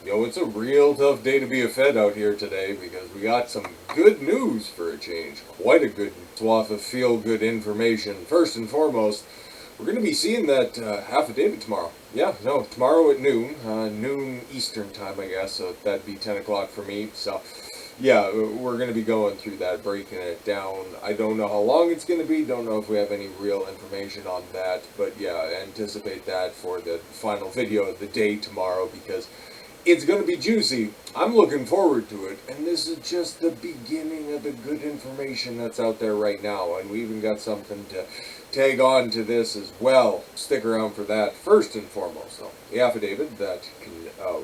Yo, it's a real tough day to be a Fed out here today because we got some good news for a change. Quite a good swath of feel-good information. First and foremost, we're going to be seeing that affidavit tomorrow. Yeah, no, tomorrow at noon. Noon Eastern time, I guess, so that'd be 10 o'clock for me. So, yeah, we're going to be going through that, breaking it down. I don't know how long it's going to be. Don't know if we have any real information on that. But, yeah, anticipate that for the final video of the day tomorrow because it's going to be juicy. I'm looking forward to it, and this is just the beginning of the good information that's out there right now, and we even got something to tag on to this as well. Stick around for that. First and foremost, though, the affidavit that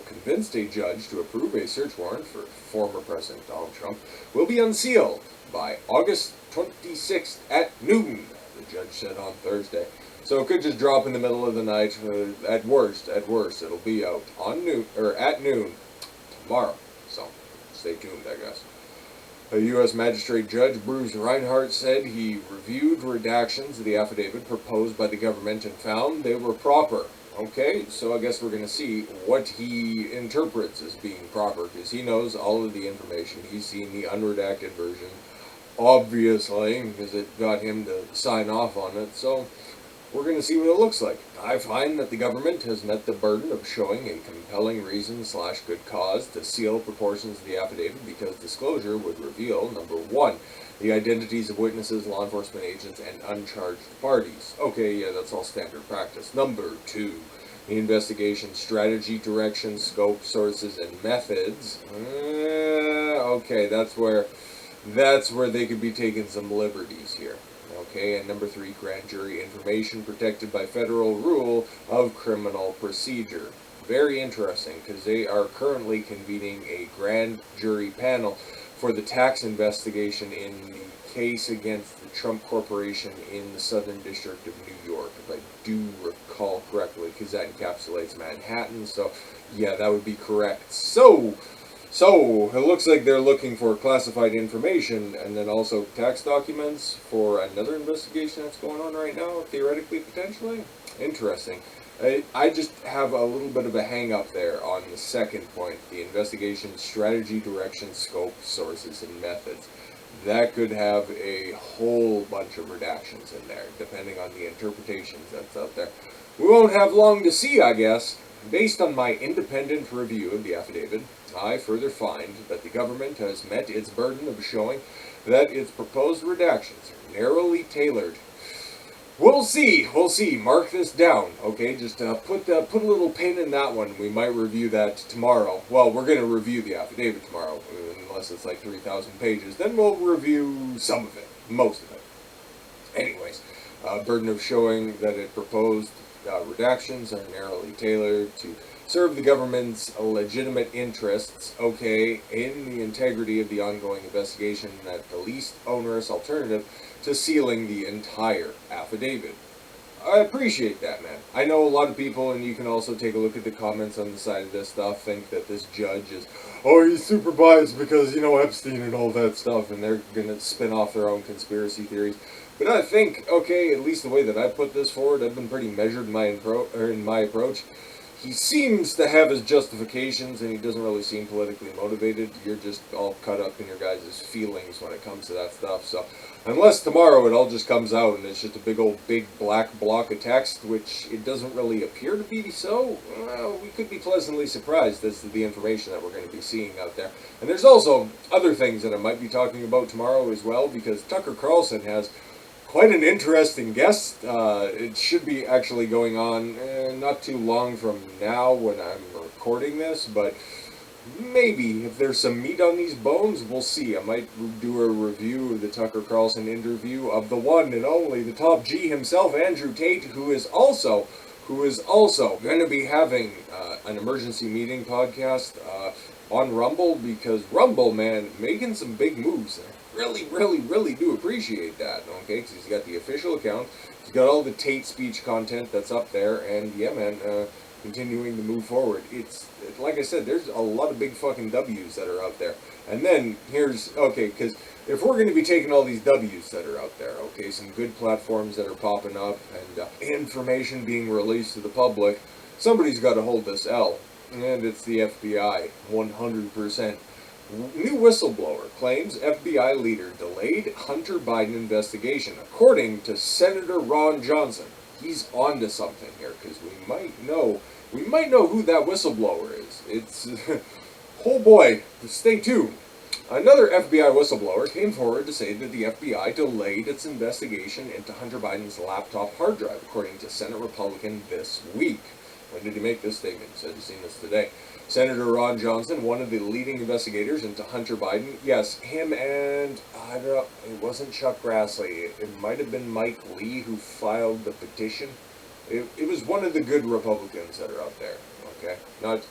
convinced a judge to approve a search warrant for former President Donald Trump will be unsealed by August 26th at noon, the judge said on Thursday. So it could just drop in the middle of the night. At worst, it'll be out on noon or at noon tomorrow. So stay tuned, I guess. A U.S. magistrate judge, Bruce Reinhart, said he reviewed redactions of the affidavit proposed by the government and found they were proper. Okay, so I guess we're going to see what he interprets as being proper, because he knows all of the information. He's seen the unredacted version, obviously, because it got him to sign off on it. So we're going to see what it looks like. I find that the government has met the burden of showing a compelling reason / good cause to seal proportions of the affidavit because disclosure would reveal, number one, the identities of witnesses, law enforcement agents, and uncharged parties. Okay, yeah, that's all standard practice. Number two, the investigation strategy, direction, scope, sources, and methods. Okay, that's where they could be taking some liberties here. Okay, and number three, grand jury information protected by federal rule of criminal procedure. Very interesting, because they are currently convening a grand jury panel for the tax investigation in the case against the Trump Corporation in the Southern District of New York, if I do recall correctly, because that encapsulates Manhattan. So, yeah, that would be correct. So it looks like they're looking for classified information and then also tax documents for another investigation that's going on right now, theoretically, potentially. Interesting. I just have a little bit of a hang-up there on the second point, the investigation strategy, direction, scope, sources, and methods. That could have a whole bunch of redactions in there, depending on the interpretations that's out there. We won't have long to see, I guess. Based on my independent review of the affidavit, I further find that the government has met its burden of showing that its proposed redactions are narrowly tailored. We'll see. Mark this down, okay? Just put a little pin in that one. We might review that tomorrow. Well, we're going to review the affidavit tomorrow, unless it's like 3,000 pages. Then we'll review some of it, most of it. Anyways, burden of showing that it proposed redactions are narrowly tailored to serve the government's legitimate interests, okay, in the integrity of the ongoing investigation, at the least onerous alternative to sealing the entire affidavit. I appreciate that, man. I know a lot of people, and you can also take a look at the comments on the side of this stuff, think that this judge is, he's super biased because, Epstein and all that stuff, and they're going to spin off their own conspiracy theories. But I think, okay, at least the way that I put this forward, I've been pretty measured in my approach. He seems to have his justifications, and he doesn't really seem politically motivated. You're just all caught up in your guys' feelings when it comes to that stuff. So, unless tomorrow it all just comes out and it's just a big black block of text, which it doesn't really appear to be so, well, we could be pleasantly surprised as to the information that we're going to be seeing out there. And there's also other things that I might be talking about tomorrow as well, because Tucker Carlson has quite an interesting guest. It should be actually going on not too long from now when I'm recording this, but maybe if there's some meat on these bones, we'll see. I might do a review of the Tucker Carlson interview of the one and only, the top G himself, Andrew Tate, who is also going to be having an emergency meeting podcast on Rumble, because Rumble, man, making some big moves there. Really do appreciate that, okay? Because he's got the official account, he's got all the Tate speech content that's up there, and yeah, man, continuing to move forward. It's like I said, there's a lot of big fucking W's that are out there. And then here's, okay, because if we're going to be taking all these W's that are out there, okay, some good platforms that are popping up and information being released to the public, somebody's got to hold this L. And it's the FBI, 100%. New whistleblower claims FBI leader delayed Hunter Biden investigation, according to Senator Ron Johnson. He's onto something here, because we might know who that whistleblower is. It's, oh boy, stay tuned. Another FBI whistleblower came forward to say that the FBI delayed its investigation into Hunter Biden's laptop hard drive, according to Senate Republican this week. When did he make this statement? He said he's seen this today. Senator Ron Johnson, one of the leading investigators into Hunter Biden, yes, him and, I don't know, it wasn't Chuck Grassley, it might have been Mike Lee who filed the petition. It was one of the good Republicans that are out there, okay? Not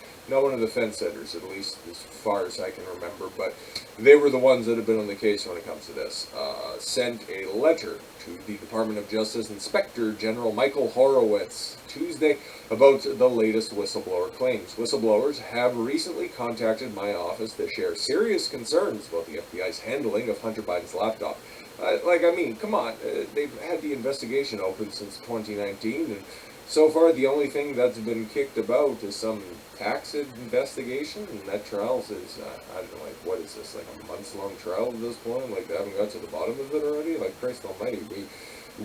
one of the fence sitters, at least as far as I can remember, but they were the ones that have been on the case when it comes to this. Sent a letter to the Department of Justice Inspector General Michael Horowitz Tuesday about the latest whistleblower claims. Whistleblowers have recently contacted my office to share serious concerns about the FBI's handling of Hunter Biden's laptop. Come on, they've had the investigation open since 2019, and so far the only thing that's been kicked about is some tax investigation, and that trial is, I don't know, like, what is this, like a months-long trial at this point? Like, they haven't got to the bottom of it already? Like, Christ almighty,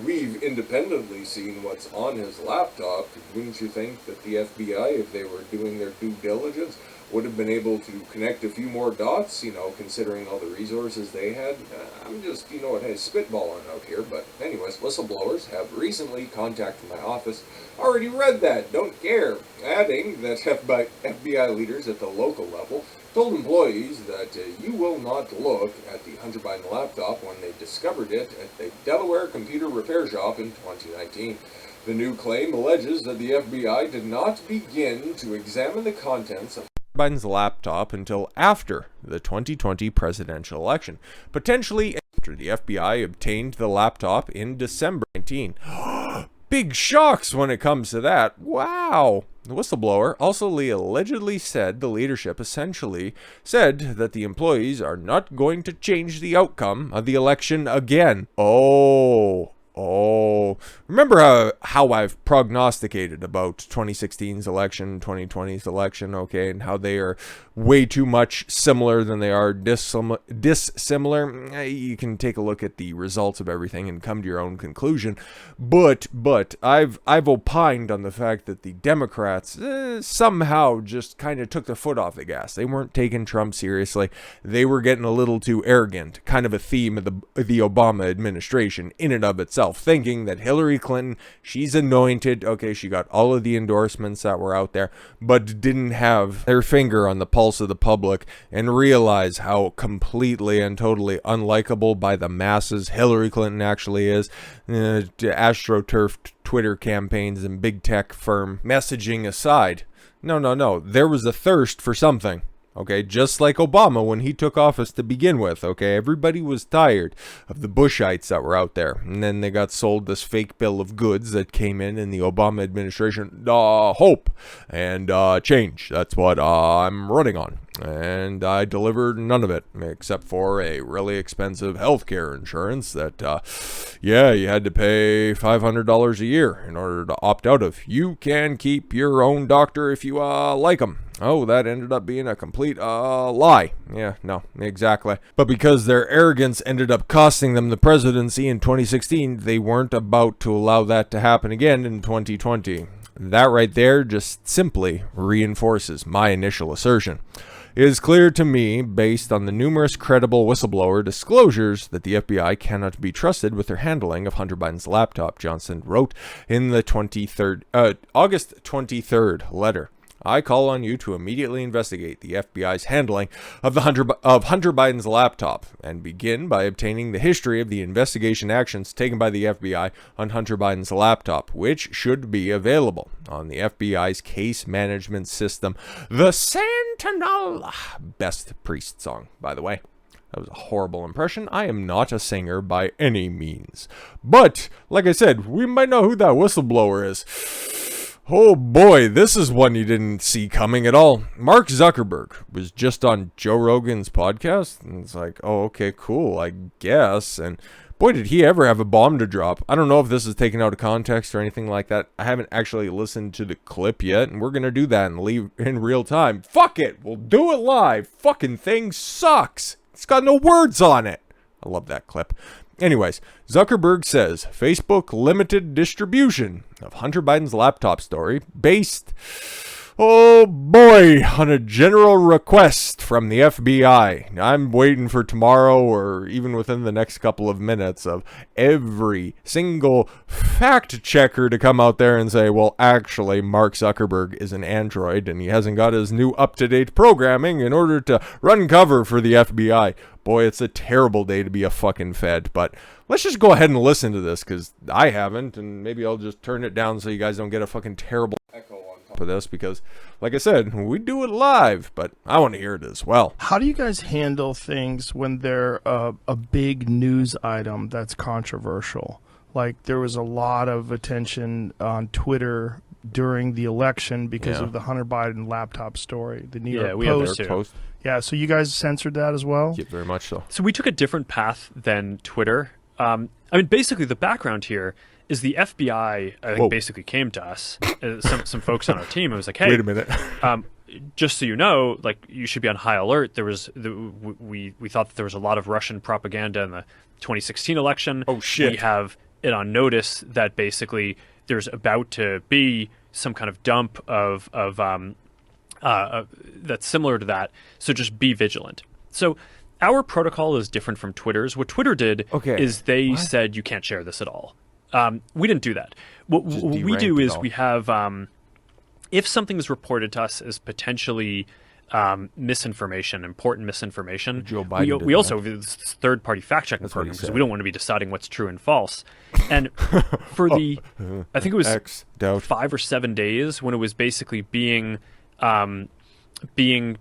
we've independently seen what's on his laptop. Wouldn't you think that the FBI, if they were doing their due diligence, would have been able to connect a few more dots, considering all the resources they had? I'm just, spitballing out here, but anyways, whistleblowers have recently contacted my office. Already read that, don't care. Adding that FBI leaders at the local level told employees that you will not look at the Hunter Biden laptop when they discovered it at the Delaware computer repair shop in 2019. The new claim alleges that the FBI did not begin to examine the contents of Biden's laptop until after the 2020 presidential election, potentially after the FBI obtained the laptop in December 19. Big shocks when it comes to that. Wow. The whistleblower also allegedly said the leadership essentially said that the employees are not going to change the outcome of the election again. Oh, remember how I've prognosticated about 2016's election, 2020's election, okay, and how they are way too much similar than they are dissimilar. You can take a look at the results of everything and come to your own conclusion. But I've opined on the fact that the Democrats somehow just kind of took the foot off the gas. They weren't taking Trump seriously. They were getting a little too arrogant, kind of a theme of the Obama administration in and of itself. Thinking that Hillary Clinton, she's anointed, okay, she got all of the endorsements that were out there, but didn't have their finger on the pulse of the public and realize how completely and totally unlikable by the masses Hillary Clinton actually is. AstroTurf Twitter campaigns and big tech firm messaging aside, no, there was a thirst for something. Okay, just like Obama when he took office to begin with, okay? Everybody was tired of the Bushites that were out there. And then they got sold this fake bill of goods that came in the Obama administration. Hope and change. That's what I'm running on. And I delivered none of it, except for a really expensive healthcare insurance that, you had to pay $500 a year in order to opt out of. You can keep your own doctor if you like them. Oh, that ended up being a complete lie. Yeah, no, exactly. But because their arrogance ended up costing them the presidency in 2016, they weren't about to allow that to happen again in 2020. That right there just simply reinforces my initial assertion. It is clear to me, based on the numerous credible whistleblower disclosures, that the FBI cannot be trusted with their handling of Hunter Biden's laptop, Johnson wrote in the August 23rd letter. I call on you to immediately investigate the FBI's handling of Hunter Biden's laptop and begin by obtaining the history of the investigation actions taken by the FBI on Hunter Biden's laptop, which should be available on the FBI's case management system, the Sentinel. Best Priest song, by the way. That was a horrible impression. I am not a singer by any means. But, like I said, we might know who that whistleblower is. Oh boy, this is one you didn't see coming at all. Mark Zuckerberg was just on Joe Rogan's podcast, and it's like, oh, okay, cool, I guess. And boy, did he ever have a bomb to drop. I don't know if this is taken out of context or anything like that. I haven't actually listened to the clip yet, and we're going to do that in real time. Fuck it. We'll do it live. Fucking thing sucks. It's got no words on it. I love that clip. Anyways, Zuckerberg says Facebook limited distribution of Hunter Biden's laptop story based, oh boy, on a general request from the FBI. I'm waiting for tomorrow or even within the next couple of minutes of every single fact checker to come out there and say, well, actually, Mark Zuckerberg is an android and he hasn't got his new up-to-date programming in order to run cover for the FBI. Boy, it's a terrible day to be a fucking Fed, but let's just go ahead and listen to this, because I haven't, and maybe I'll just turn it down so you guys don't get a fucking terrible echo on top of this, because, like I said, we do it live, but I want to hear it as well. How do you guys handle things when they're a big news item that's controversial? Like, there was a lot of attention on Twitter during the election because of the Hunter Biden laptop story. The New York Post. Yeah, so you guys censored that as well? Yeah, very much so. So we took a different path than Twitter. I mean, basically, the background here is the FBI, I think, basically came to us, some folks on our team, and was like, hey, wait a minute. Just so you know, like, you should be on high alert. There was we thought that there was a lot of Russian propaganda in the 2016 election. Oh, shit. We have it on notice that basically there's about to be some kind of dump of that's similar to that. So just be vigilant. So our protocol is different from Twitter's. What Twitter did is they said you can't share this at all. We didn't do that. What we do is we have, if something is reported to us as potentially misinformation, important misinformation, Joe Biden we also have this third-party fact-checking program because we don't want to be deciding what's true and false. And for I think it was 5 or 7 days when it was basically being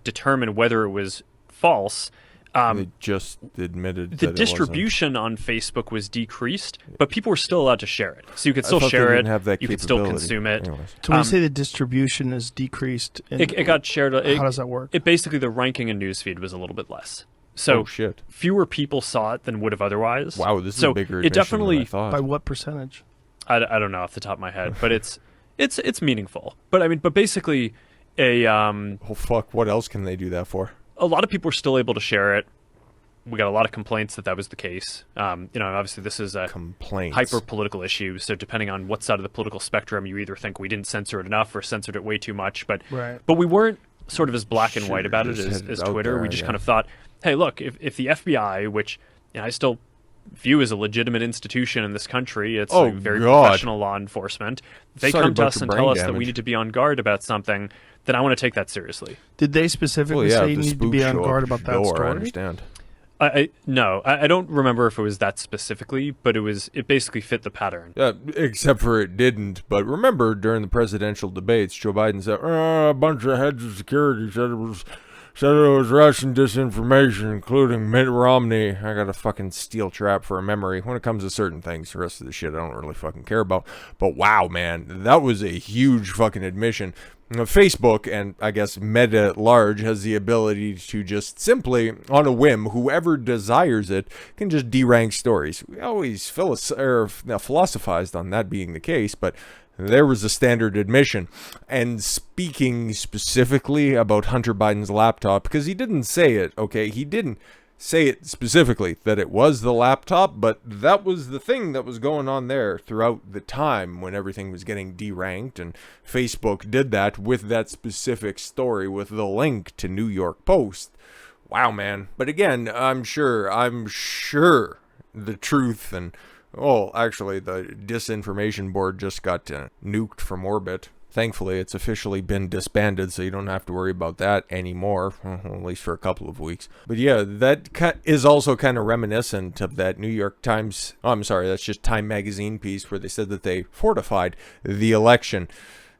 determined whether it was false. They just admitted the distribution on Facebook was decreased, but people were still allowed to share it. So you could still share it. You could still consume it. Anyways. So when you say the distribution is decreased, it got shared. How does that work? It basically, the ranking in newsfeed was a little bit less. So fewer people saw it than would have otherwise. Wow, this is a bigger admission than I thought. By what percentage? I don't know off the top of my head, but it's meaningful. But I mean, basically oh fuck, what else can they do that for? A lot of people were still able to share it. We got a lot of complaints that was the case. Obviously this is a hyper-political issue, so depending on what side of the political spectrum, you either think we didn't censor it enough or censored it way too much. But we weren't sort of as black and white about it as Twitter. We just kind of thought, hey, look, if the FBI, which I still view as a legitimate institution in this country, it's very professional law enforcement, they come to us and tell us that we need to be on guard about something, then I want to take that seriously. Did they specifically say you need to be on guard about that story? I understand. No, I don't remember if it was that specifically, but it basically fit the pattern. Except for it didn't. But remember, during the presidential debates, Joe Biden said, a bunch of heads of security said it was Russian disinformation, including Mitt Romney. I got a fucking steel trap for a memory when it comes to certain things. The rest of the shit I don't really fucking care about. But wow, man, that was a huge fucking admission. Facebook, and I guess Meta at large, has the ability to just simply, on a whim, whoever desires it, can just derank stories. We always philosophized on that being the case, but there was a standard admission. And speaking specifically about Hunter Biden's laptop, because he didn't say it, he didn't say it specifically that it was the laptop, but that was the thing that was going on there throughout the time when everything was getting deranked, and Facebook did that with that specific story with the link to New York Post. Wow, man. But again, I'm sure the truth and actually the disinformation board just got nuked from orbit. Thankfully, it's officially been disbanded, so you don't have to worry about that anymore, at least for a couple of weeks. But yeah, that is also kind of reminiscent of that New York Times, that's just Time Magazine piece where they said that they fortified the election.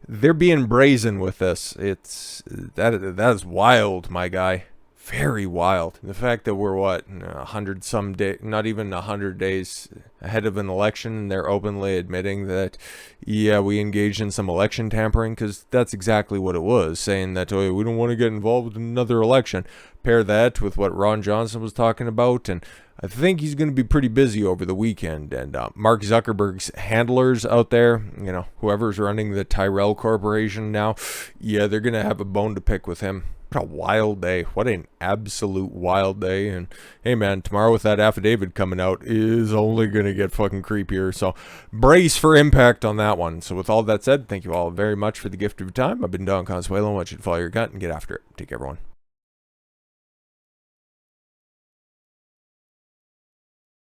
They're being brazen with this. That is wild, my guy. very wild. The fact that we're 100 some day, not even 100 days ahead of an election, and they're openly admitting that, yeah, we engaged in some election tampering, because that's exactly what it was, saying that, oh, we don't want to get involved in another election. Pair that with what Ron Johnson was talking about, and I think he's going to be pretty busy over the weekend. And Mark Zuckerberg's handlers out there, whoever's running the Tyrell Corporation now, yeah, they're going to have a bone to pick with him. What a wild day. What an absolute wild day. And hey, man, tomorrow with that affidavit coming out is only going to get fucking creepier. So brace for impact on that one. So with all that said, thank you all very much for the gift of your time. I've been Don Consuelo. I want you to follow your gut and get after it. Take care, everyone.